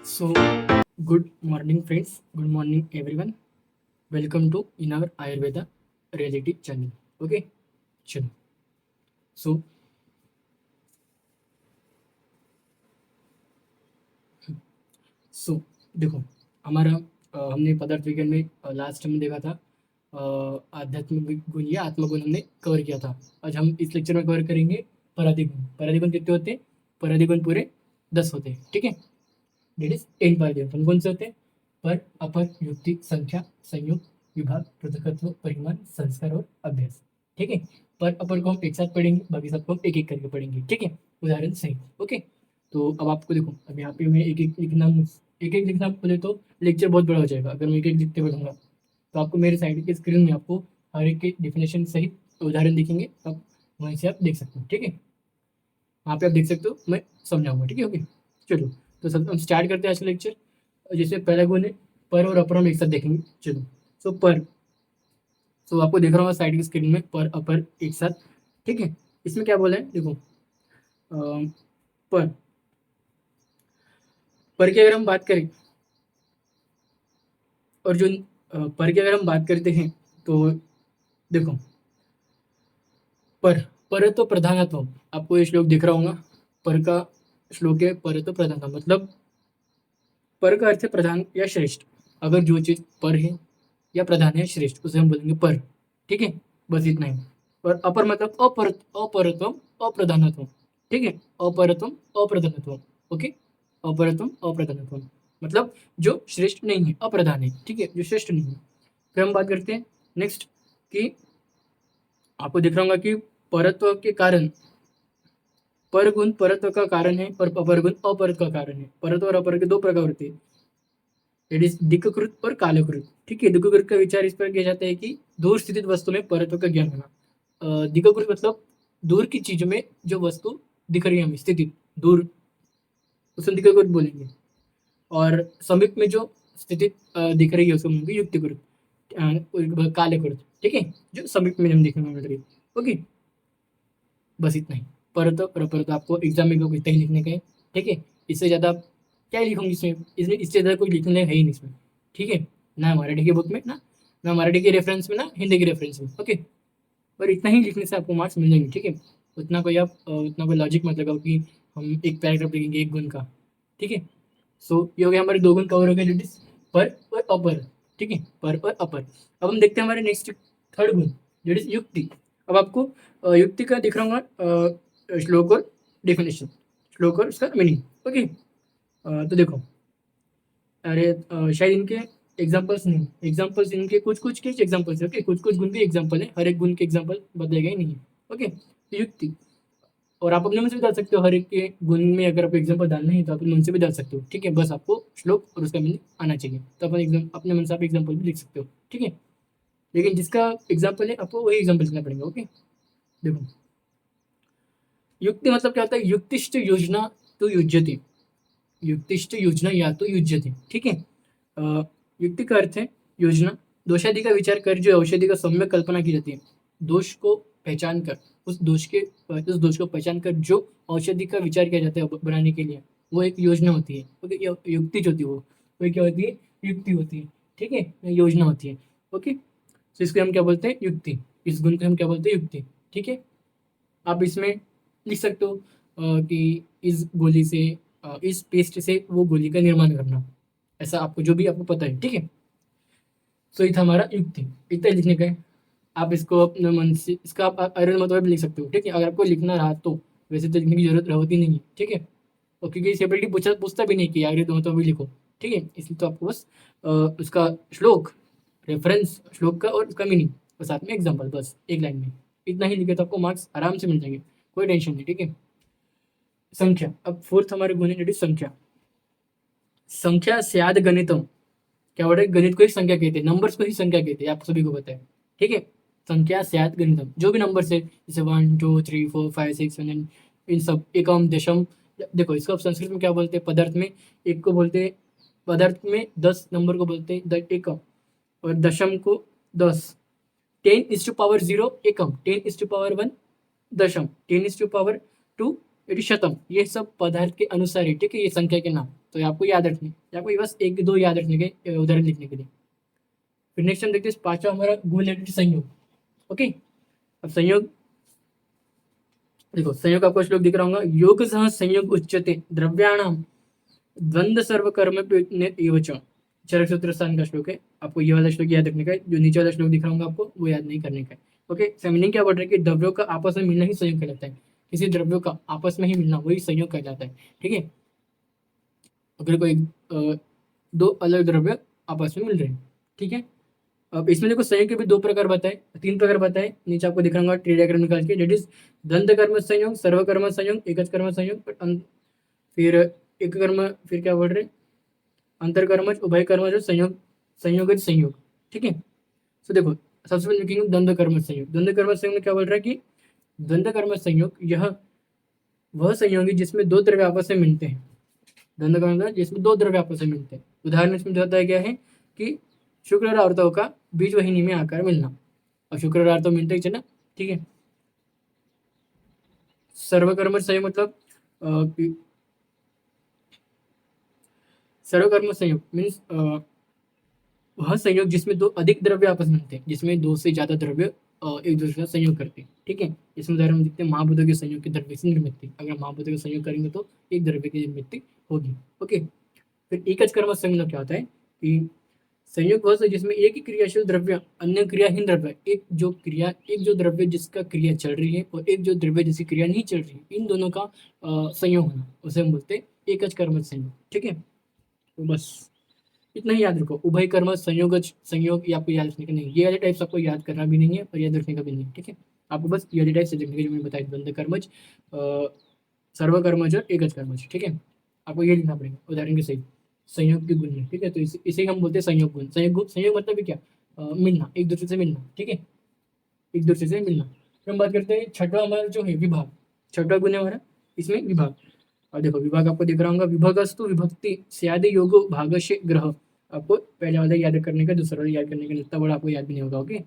So, good morning, friends. Good morning, everyone. Welcome to in our Ayurveda reality channel. Okay, चलो. So, so देखो हमारा हमने पदार्थ विज्ञान में लास्ट में देखा था आध्यात्मिक गुण या आत्मगुण हमने कवर किया था. आज हम इस लेक्चर में कवर करेंगे पराधिगुण. पराधिगुण कितने होते हैं? पराधिगुण पूरे 10 होते हैं. ठीक है, डेट इज 10 पराधिगुण. कौन से होते हैं? पर, अपर, युक्ति, संख्या, संयोग, विभाग, पृथकत्व, परिमाण, संस्कार और अभ्यास. ठीक है, पर अपर को हम एक साथ पढ़ेंगे, बाकी सबको हम एक एक करके पढ़ेंगे. ठीक है, उदाहरण सही. ओके, तो अब आपको देखो, अब यहाँ पे मैं एक एक लिखना बोले तो लेक्चर बहुत बड़ा हो जाएगा. अगर मैं एक एक लिखते बढ़ूंगा तो आपको मेरे साइड के स्क्रीन में आपको हर एक के डेफिनेशन सहित उदाहरण दिखेंगे. अब वहीं से आप देख सकते हो. ठीक है, वहाँ पे आप देख सकते हो, मैं समझाऊंगा. ठीक है, ओके. चलो, तो सब हम स्टार्ट करते हैं आज का लेक्चर. जैसे पहला गुण है पर और अपर, हम एक साथ देखेंगे. चलो, सो पर, सो आपको देख रहा होगा साइड की स्क्रीन में पर अपर एक साथ. ठीक है, इसमें क्या बोला है देखो. पर पर की अगर हम बात करें, और जो पर की अगर हम बात करते हैं तो देखो, पर तो प्रधानत्व. आपको ये श्लोक दिख रहा होगा. पर का श्लोक है पर तो प्रधानत्व, मतलब पर का अर्थ है प्रधान या श्रेष्ठ. अगर जो चीज पर है या प्रधान है, श्रेष्ठ, उसे हम बोलेंगे पर. ठीक है, बस इतना ही. और अपर मतलब अपरत्वम अप्रधानत्वम. ठीक है, अपरत्वम अप्रधानत्वम. ओके, अपरत्वम अप्रधानत्वम मतलब जो श्रेष्ठ नहीं है, अप्रधान है. ठीक है, जो श्रेष्ठ नहीं है. फिर हम बात करते हैं नेक्स्ट कि आपको दिख रहा होगा कि परत्व के कारण, पर गुण परत्व का कारण है और अपर गुण अपरत्व का कारण है. परत्व और अपर के दो प्रकार होते हैं. इट इज दिक्कृत और कालकृत. ठीक है, दिक्कृत का विचार इस पर किया जाता है कि दूर स्थित वस्तु में परत्व का ज्ञान होना. दिक्कृत मतलब दूर की चीज में जो वस्तु दिख रही है हमें, स्थिति दूर, उसे दिक्कृत बोलेंगे. और समीप में जो स्थिति दिख रही है उसको बोलेंगे युक्तिकृत, कालकृत. ठीक है, जो समीप में हम देखने में मिल रही है. ओके, बस इतना ही. परत और अपरत आपको एग्जाम में इतना ही लिखने का है. ठीक है, इससे ज़्यादा आप क्या लिखूंगी इसमें, इससे ज़्यादा कोई लिखने है ही नहीं इसमें. ठीक है, ना मराठी की बुक में, ना मराठी के रेफरेंस में, ना हिंदी के रेफरेंस में. ओके, पर इतना ही लिखने से आपको मार्क्स मिल जाएंगे. ठीक है, उतना कोई लॉजिक मत लगाओ कि हम एक पैराग्राफ लिखेंगे एक गुण का. ठीक है, सो ये हो गया हमारे दो गुण कवर हो गए, लेट इज पर और अपर. ठीक है, पर और अपर. अब हम देखते हैं हमारे नेक्स्ट थर्ड गुण, लेट इज युक्ति. अब आपको युक्ति का दिख रहा होगा श्लोक और डेफिनेशन, श्लोक और उसका मीनिंग. ओके, तो देखो, अरे शायद इनके एग्जाम्पल्स नहीं, एग्जाम्पल्स इनके कुछ कुछ के एग्जाम्पल्स है. ओके, कुछ कुछ गुण के एग्जाम्पल है, हर एक गुण के एग्जाम्पल बताए गए नहीं है. ओके, तो युक्ति. और आप अपने मन से भी डाल सकते हो, हर एक के गुण में अगर आपको एग्जाम्पल डालना है तो अपने मन से भी डाल सकते हो. ठीक है, बस आपको श्लोक और उसका मीनिंग आना चाहिए, तो अपन एग्जाम अपने मन से आप एग्जाम्पल भी लिख सकते हो. ठीक है, लेकिन जिसका एग्जाम्पल है आपको वही एग्जाम्पल लिखना पड़ेगा. ओके, देखो, युक्ति मतलब क्या होता है? युक्तिष्ठ योजना तो युज्यते. युक्तिष्ठ योजना या तो युज्यते. ठीक है, युक्ति का अर्थ है योजना. दोषादि का विचार कर जो औषधि का सम्यक कल्पना की जाती है, दोष को पहचान कर, उस दोष को पहचान कर जो औषधि का विचार किया जाता है बनाने के लिए, वो एक योजना होती है. ओके, युक्ति जो होती है वो क्या होती है? युक्ति होती है. ठीक है, योजना होती है. ओके, तो इसको हम क्या बोलते हैं? युक्ति. इस गुण को हम क्या बोलते हैं? युक्ति. ठीक है, आप इसमें लिख सकते हो कि इस गोली से, इस पेस्ट से वो गोली का निर्माण करना, ऐसा आपको जो भी आपको पता है. ठीक है, तो ये था हमारा युक्ति. इतना लिखने का है. आप इसको अपने मन से, इसका आप आयरन मतलब भी लिख सकते हो. ठीक है, अगर आपको लिखना रहा तो, वैसे तो लिखने की जरूरत होती नहीं है. ठीक है, और क्योंकि सेपरेटली पूछता भी नहीं कि आगे तो भी लिखो. ठीक है, इसलिए तो आपको बस उसका श्लोक, रेफरेंस श्लोक का और उसका मीनिंग और साथ में एग्जाम्पल, बस एक लाइन में इतना ही लिखे तो आपको मार्क्स आराम से मिल जाएंगे, कोई टेंशन नहीं. ठीक है, संख्या. अब फोर्थ हमारे गुण है संख्या. संख्या स्याद गणितम. क्या वर्ड है? गणित को ही संख्या कहते हैं, नंबर्स को ही संख्या कहते हैं, आप सभी को पता है. ठीक है, संख्या स्याद गणितम, जो भी नंबर्स है जैसे 1 2 3 4 5 6 7, इन सब एकम दशम. देखो, इसको आप संस्कृत में क्या बोलते हैं? पदार्थ में एक को बोलते हैं, पदार्थ में 10 नंबर को बोलते हैं एकम, और दशम को 10. 10 is to power 0 Ekam, 10 is to power 1 दशम, 10 is to power 2 यदि शतम, ये सब पदार्थ के अनुसार है, ठीक है, ये संख्या के नाम। तो ये आपको याद रखने, ये आपको बस एक दो याद रखने के उदाहरण लिखने के लिए। फिर नेक्स्ट हम देखते हैं पांचवा हमारा गुण है संयोग। ओके, अब संयोग देखो, संयोग आपको श्लोक दिख रहा होगा, योग सह संयोग उच्यते द्रव्याणाम द्वंद्व सर्वकर्म एवच। चरक सूत्र स्थान का श्लोक है, आपको ये वाला श्लोक याद रखने का है। जो नीचे वाला श्लोक दिख रहा होगा आपको, वो याद नहीं करने का है। ओके, मीनिंग क्या बोल रहा है कि द्रव्यों का आपस में मिलना ही संयोग कहलाता है। किसी द्रव्यों का आपस में ही मिलना वही संयोग कहलाता है। ठीक है, अगर कोई दो अलग द्रव्य आपस में मिल रहे हैं, ठीक है। अब इसमें देखो संयोग के भी दो प्रकार बताए, तीन प्रकार बताए, नीचे आपको दिख रहा होगा ट्री डायग्राम निकाल के। डेट इज द्वंद्व कर्म संयोग, सर्वकर्म संयोग, एकच कर्म संयोग, फिर एक कर्म, फिर क्या बोल रहे, अंतरकर्मज, उभय कर्मज, संयोग, संयोगज संयोग। ठीक है, तो देखो सबसे पहले लिखेंगे द्वंद्व कर्म संयोग। द्वंद्व कर्म संयोग में क्या बोल रहा है कि द्वंद्व कर्म संयोग यह वह संयोग है जिसमें दो द्रव्य आपस में मिलते हैं। द्वंद्व कर्म जिसमें दो द्रव्य आपस में मिलते हैं। उदाहरण इसमें बताया गया है कि शुक्र और आवर्तों का बीज वाहिनी में आकार मिलना। और शुक्र और आवर्तों मिलते ही ना, ठीक है। सर्वकर्म संयोग मतलब सर्वकर्म संयोग मीन्स वह संयोग जिसमें दो अधिक द्रव्य आपस में मिलते हैं, जिसमें दो से ज्यादा द्रव्य एक दूसरे का संयोग करते हैं। ठीक है, इसमें उदाहरण हम देखते हैं महाभूतों के संयोग की द्रव्य से निर्मित। अगर महाभूतों का संयोग करेंगे तो एक द्रव्य की निर्मित होगी। ओके, फिर एकच कर्म संयोग में क्या होता है कि संयोग वह जिसमें एक ही क्रियाशील द्रव्य अन्य क्रियाहीन द्रव्य, एक जो द्रव्य जिसका क्रिया चल रही है और एक जो द्रव्य जिसकी क्रिया नहीं चल रही है, इन दोनों का संयोग होना, उसे हम बोलते हैं एकच कर्म संयोग। ठीक है, तो बस इतना ही याद रखो। उभय कर्म संयोग, संयोग ये आपको याद रखने का नहीं, ये वाले टाइप्स आपको याद करना भी नहीं है और याद रखने का भी नहीं है। ठीक है, आपको बस ये वाले टाइप से लिखने के जो मैंने बताया, द्वंद्व कर्मज, सर्वकर्मज और एकच कर्मज। ठीक है, आपको ये लिखना पड़ेगा उदाहरण के सहित संयोग के गुण में। ठीक है, तो इसे हम बोलते हैं संयोग गुण। संयोग मतलब क्या, मिलना, एक दूसरे से मिलना। ठीक है, एक दूसरे से मिलना। फिर हम बात करते हैं छठवा हमारा जो है विभाग। छठवा गुण है हमारा इसमें विभाग। और देखो विभाग आपको दिख रहा होगा, विभागस्तु विभक्ति स्यादि योगो भागस्य ग्रह। आपको पहले वाला याद करने का, दूसरा वाला याद करने का, इतना बड़ा आपको याद भी नहीं होगा। ओके,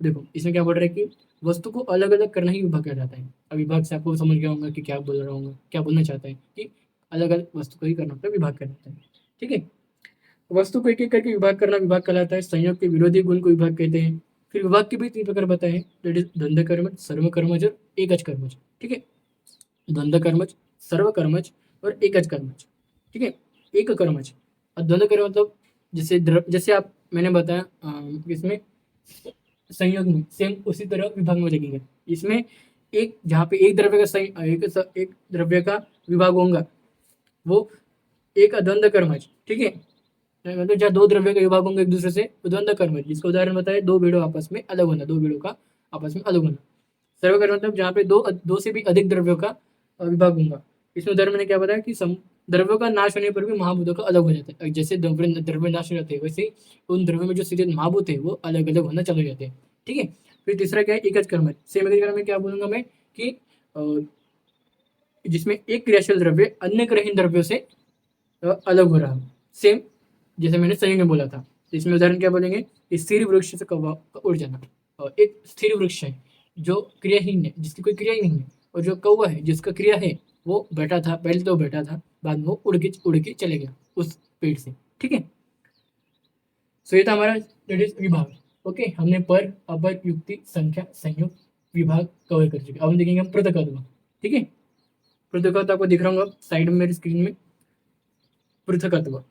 देखो इसमें क्या बोल रहा है कि वस्तु को अलग अलग करना ही विभाग कहलाता है। अब विभाग से आपको समझ गया होगा कि क्या बोल रहा हूँ, क्या बोलना चाहता है कि अलग अलग वस्तु को ही करना होता है, विभाग कहलाता है। ठीक है, वस्तु को एक एक करके विभाग करना विभाग कहलाता है। संयोग के विरोधी गुण को विभाग कहते हैं। फिर विभाग के भी तीन प्रकार बताए हैं, दैट इज द्वंद्व कर्मज, सर्वकर्मज और एकच कर्मज। ठीक है, द्वंद्व कर्मज, सर्वकर्मज और एकच कर्मज। ठीक है, एक कर्मज और द्वंद्व कर्म मतलब जैसे आप मैंने बताया इसमें संयोग में सेम उसी तरह विभाग में लगेंगे। इसमें एक जहाँ पे एक द्रव्य का एक द्रव्य का विभाग होगा वो एक द्वंद्व कर्मज। ठीक है, मतलब जहाँ दो द्रव्य का विभाग होंगे एक दूसरे से, द्वंद्व कर्मज, जिसका उदाहरण बताया दो भीड़ों आपस में अलग होना, दो भीड़ों का आपस में अलग होना। सर्वकर्म मतलब जहाँ पे दो से भी अधिक द्रव्यों का विभाग होगा। इसमें उदाहरण मैंने क्या बताया कि द्रव्यों का नाश होने पर भी महाभूतों का अलग हो जाता है। जैसे द्रव्य नाश हो जाते हैं वैसे उन द्रव्यों में जो सीधे महाभूत है वो अलग अलग होना चले जाते हैं। ठीक है, फिर तीसरा क्या है, एकच कर्म। सेम एकच कर्म में क्या बोलूंगा मैं कि जिसमें एक क्रियाशील द्रव्य अन्य क्रियाहीन द्रव्यों से अलग हो रहा है। सेम जैसे मैंने संयोग में बोला था। इसमें उदाहरण क्या बोलेंगे, स्थिर वृक्ष से कौवा का उड़ जाना। और एक स्थिर वृक्ष है जो क्रियाहीन है, जिसकी कोई क्रिया ही नहीं है, और जो कौवा है जिसका क्रिया है, वो बैठा था, पहले तो बैठा था, बाद में वो उड़ के चले गया उस पेड़ से। ठीक है, सो ये था हमारा दैट इज विभाग। ओके, हमने पर, अपर, युक्ति, संख्या, संयोग, विभाग कवर कर चुके। अब हम देखेंगे हम पृथकत्व। ठीक है, पृथकत्व आपको दिख रहा होगा साइड में मेरी स्क्रीन में। पृथकत्व,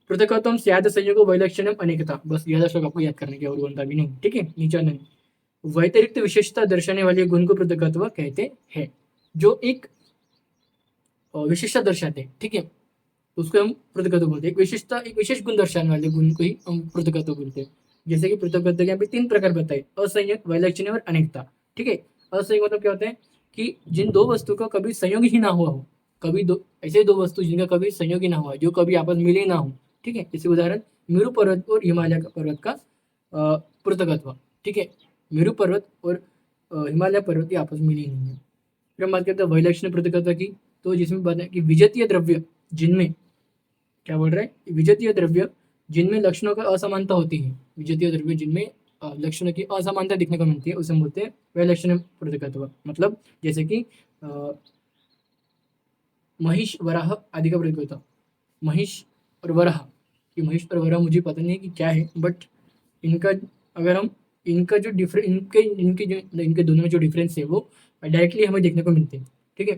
पृथकत्व स्याद संयोग वैलक्षण्यम अनेकता। बस यह श्लोक आपको याद करने की और बनता भी नहीं। ठीक है, नीचे नहीं, वैतरिक्त विशेषता दर्शाने वाले गुण को पृथकत्व कहते हैं, जो एक विशेषता दर्शाते हैं। ठीक है, उसको हम पृथकत्व बोलते हैं। एक विशेष गुण दर्शाने वाले गुण को ही हम पृथकत्व बोलते हैं। जैसे कि पृथकत्व के यहाँ पे तीन प्रकार बताए, असंयोग, वैलक्षण्य और अनेकता। ठीक है, असंयोग मतलब क्या होता है कि जिन दो वस्तु का कभी संयोग ही ना हुआ हो, कभी दो ऐसे दो वस्तु जिनका कभी संयोग ही ना हुआ, जो कभी आपस मिले ना हो। ठीक है, जैसे उदाहरण मेरू पर्वत और हिमालय पर्वत का पृथकत्व। ठीक है, मेरू पर्वत और हिमालय पर्वत की आपस में मिले नहीं है। फिर हम बात करते हैं वैलक्षण्य पृथकत्व की, तो जिसमें बताया कि विजातीय द्रव्य जिनमें क्या बोल रहा है, विजातीय द्रव्य जिनमें लक्षणों का असमानता होती है, विजातीय द्रव्य जिनमें लक्षणों की असमानता दिखने को मिलती है, उसे हम बोलते हैं वैलक्षण्य पृथकत्व। मतलब जैसे कि महिष वराह आदि का प्रतीक होता है। महिष और वराह, ये महिष और वराह मुझे पता नहीं है कि क्या है, बट इनका अगर हम इनका जो डिफरेंस इनके दोनों में जो डिफरेंस है वो डायरेक्टली हमें देखने को मिलते हैं। ठीक है।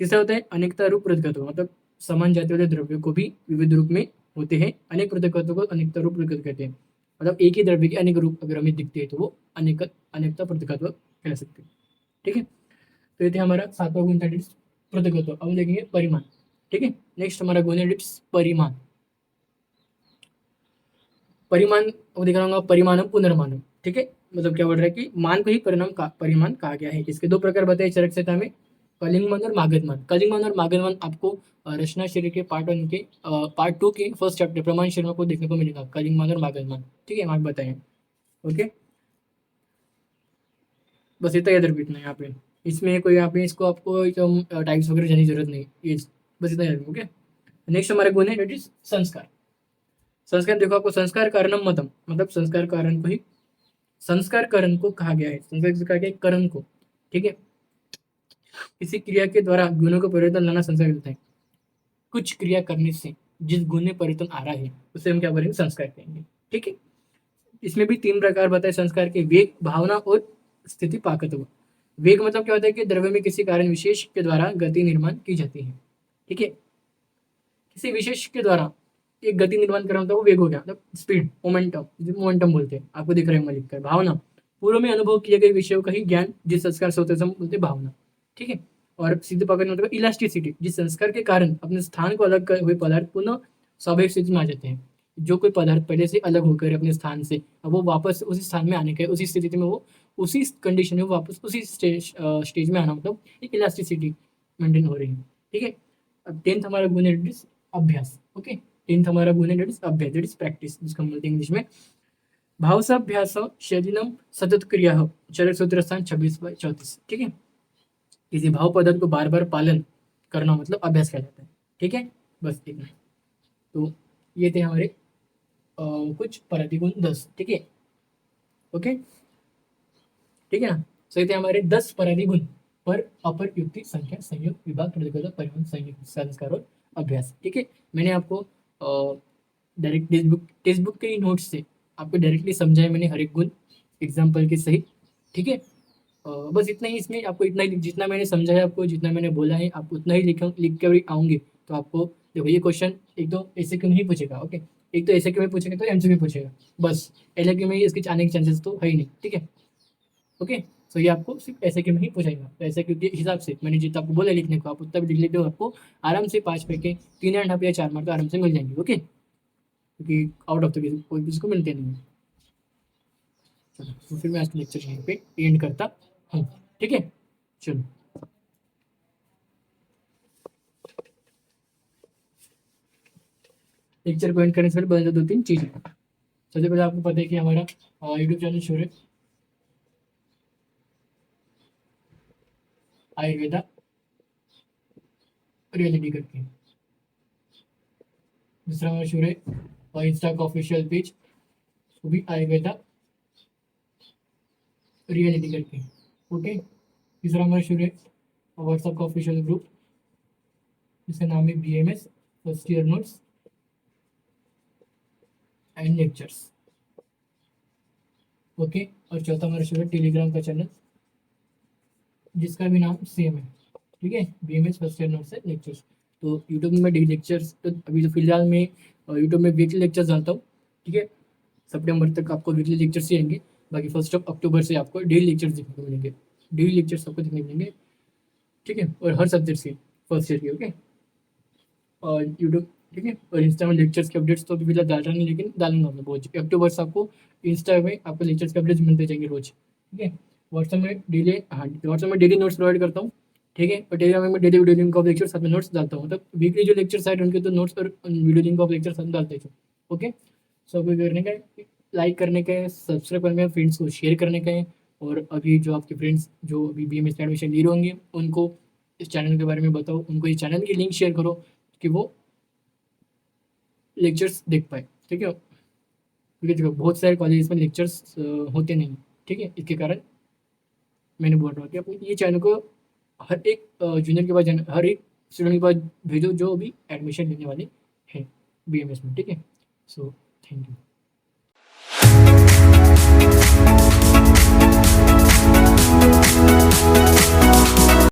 तीसरा होता है अनेकता रूप प्रतीकत्व, मतलब समान जाति वाले द्रव्य को भी विविध रूप में होते हैं। अनेक प्रतीकत्व को अनेकता रूप प्रतीकत्व कहते हैं। मतलब एक ही द्रव्य के अनेक रूप अगर हमें दिखते हैं तो वो अनेकता प्रतीकत्व कह सकते हैं। ठीक है। तो ये थे हमारा 7वां गुण था प्रतीकत्व। अब देखेंगे परिमाण। ठीक है। नेक्स्ट हमारा गुण है परिमाण। परिमाण को दिख रहा होगा, परिमाणम पुनर्मानम। ठीक है। मतलब क्या बोल रहा है कि मान को ही परिमाण कहा गया है। इसके दो प्रकार बताए चरक संहिता में, कलिंगमान और मागधमान। कलिंगमान और मागधमान आपको रचना शरीर के पार्ट 2 के फर्स्ट चैप्टर प्रमाण शर्मा को देखने को मिलेगा, कलिंगमान और मागधमान। ठीक है, आप बताएं। ओके, बस इतना याद रखना है यहाँ पे। इसमें कोई यहाँ पे इसको आपको टाइप्स वगैरह जानने की जरूरत नहीं, ये बस इतना याद रखो। ओके। नेक्स्ट हमारे गुण है डेट इज संस्कार। संस्कार देखो, आपको संस्कार कारणम मतम, मतलब संस्कार कारण को ही संस्कार करण को कहा गया है। संस्कार से कहा गया है करण को। ठीक है। किसी क्रिया के द्वारा गुणों को परिवर्तन लाना संस्कार कहते हैं। कुछ क्रिया करने से जिस गुण में परिवर्तन आ रहा है उसे हम क्या बोलेंगे, संस्कार कहेंगे। ठीक है। इसमें भी 3 प्रकार बताए संस्कार के, वेग, भावना और स्थिति पाकत्व। वेग मतलब क्या होता है कि द्रव्य में किसी कारण विशेष के द्वारा गति निर्माण की जाती है। ठीक है। किसी विशेष के द्वारा एक गति निर्माण कर रहा होता है वो वेग हो गया, मतलब स्पीड, मोमेंटम, मोमेंटम बोलते हैं, आपको दिख रहा है लिख कर। भावना, पूर्व में अनुभव किए गए विषयों का ही ज्ञान जिस संस्कार से होता है बोलते हैं भावना। ठीक है। और सिद्ध पकड़ मतलब इलास्टिसिटी, जिस संस्कार के कारण अपने स्थान को अलग हुए पदार्थ पुनः स्वाभाविक स्थिति में आ जाते हैं। जो कोई पदार्थ पहले से अलग होकर अपने स्थान से, अब वो वापस उसी स्थान में आने के, उसी स्थिति में वो उसी कंडीशन में वापस उसी स्टेज में आना, मतलब एक इलास्टिसिटी मेंटेन हो रही है। ठीक है। अब 10th हमारा गुण है अभ्यास। ओके। 10th हमारा गुण है अभ्यास, दैट इज प्रैक्टिस, जिसको हम बोलते हैं इंग्लिश में भावसाभ्यास शरीरम सतत क्रिया हो। चरक सूत्र स्थान 26/34। ठीक है। किसी भाव पद्धति को बार बार पालन करना मतलब अभ्यास कहलाता है। ठीक है। बस इतना। तो ये थे हमारे कुछ प्रतिगुण 10। ठीक है। ओके, ठीक है ना। सही थे हमारे 10 प्रतिगुण पर अपर युक्ति संख्या संयोग विभाग प्रतिगत परिवहन संयुक्त संस्कार और अभ्यास। ठीक है। मैंने आपको डायरेक्ट टेक्स्ट बुक के ही नोट्स से आपको डायरेक्टली समझाया मैंने हर एक गुण एग्जाम्पल के सही। ठीक है। बस इतना ही, इसमें आपको इतना ही, जितना मैंने समझाया आपको, जितना मैंने बोला है आप उतना ही लिख के आऊँगे तो आपको देखो ये क्वेश्चन एक तो ऐसे क्यों नहीं पूछेगा। ओके, एक तो ऐसे क्यों में पूछेगा तो एमसीक्यू में पूछेगा, बस एल क्यू में इसके आने के चांसेस तो है ही नहीं। ठीक है। ओके। सो ये आपको सिर्फ ऐसे क्यों में ही पूछेगा, तो ऐसे क्यों के हिसाब से मैंने जितना आपको बोला लिखने को आप उतना भी लिख लेते हो, आपको आराम से 5 पे के 3.5 या 4 मार्क तो आराम से मिल जाएंगे। ओके, क्योंकि आउट ऑफ द कोई किसी को मिलते नहीं है। चलो, तो फिर मैं आज लेक्चर यहीं पे एंड करता हूँ। ठीक है। चलो, लेक्चर को एंड करने से पहले बता दो 2-3 चीजें। सबसे पहले आपको पता है कि हमारा यूट्यूब चैनल शुरू है आयुर्वेदा रियलिटी करके। दूसरा हमारा शुरू है और इंस्टा का ऑफिशियल पेज, वो भी आयुर्वेदा रियलिटी करके। ओके। तीसरा हमारा शुरू है व्हाट्सएप का ऑफिशियल ग्रुप, जिसका नाम है BMS first year notes and lectures. Okay. और चौथा हमारा शुरू है टेलीग्राम का चैनल, जिसका भी नाम सेम है। ठीक है, BMS first year notes and lectures. तो यूट्यूब में डेली लेक्चर्स, तो अभी तो फिलहाल मैं यूट्यूब में वीकली लेक्चर्स डालता हूँ। ठीक है। सितंबर तक आपको वीकली लेक्चर्स ही आएंगे, बाकी 1 अक्टूबर से आपको डेली लेक्चर्स देखने को मिलेंगे। डेली लेक्चर्स आपको देखने को मिलेंगे। ठीक है। और हर सब्जेक्ट से फर्स्ट ईयर के। ओके। और यूट्यूब, ठीक है, और इंस्टा में लेक्चर्स के अपडेट्स तो अभी फिलहाल डाल रहा नहीं, लेकिन डालूंगा मैं बहुत। अक्टूबर से आपको इंस्टा में आपको लेक्चर्स के अपडेट्स मिलते जाएंगे रोज। ठीक है। व्हाट्सएप में डेली, हाँ, व्हाट्सएप में डेली नोट्स प्रोवाइड करता हूँ। ठीक है। और टेलीग्राम में daily video link of lecture साथ में नोट्स डालता हूँ, मतलब वीकली जो लेक्चर आए उनके तो नोट्स और वीडियो लिंक ऑफ लेक्चर साथ डालते हैं। ओके। सो कोई करने का है, लाइक करने का है, सब्सक्राइब करने का, फ्रेंड्स को शेयर करने का है। और अभी जो आपके फ्रेंड्स जो अभी BMS में एडमिशन ले रहे होंगे उनको इस चैनल के बारे में बताओ, उनको इस चैनल की लिंक शेयर करो कि वो लेक्चर्स देख पाए। ठीक है। क्योंकि देखो बहुत सारे कॉलेज में लेक्चर्स होते नहीं। ठीक है। इसके कारण मैंने बोल रहा हूँ कि अपने ये चैनल को हर एक जूनियर के पास जाना, हर एक स्टूडेंट के पास भेजो जो भी एडमिशन लेने वाले हैं BMS में, ठीक है। So thank you.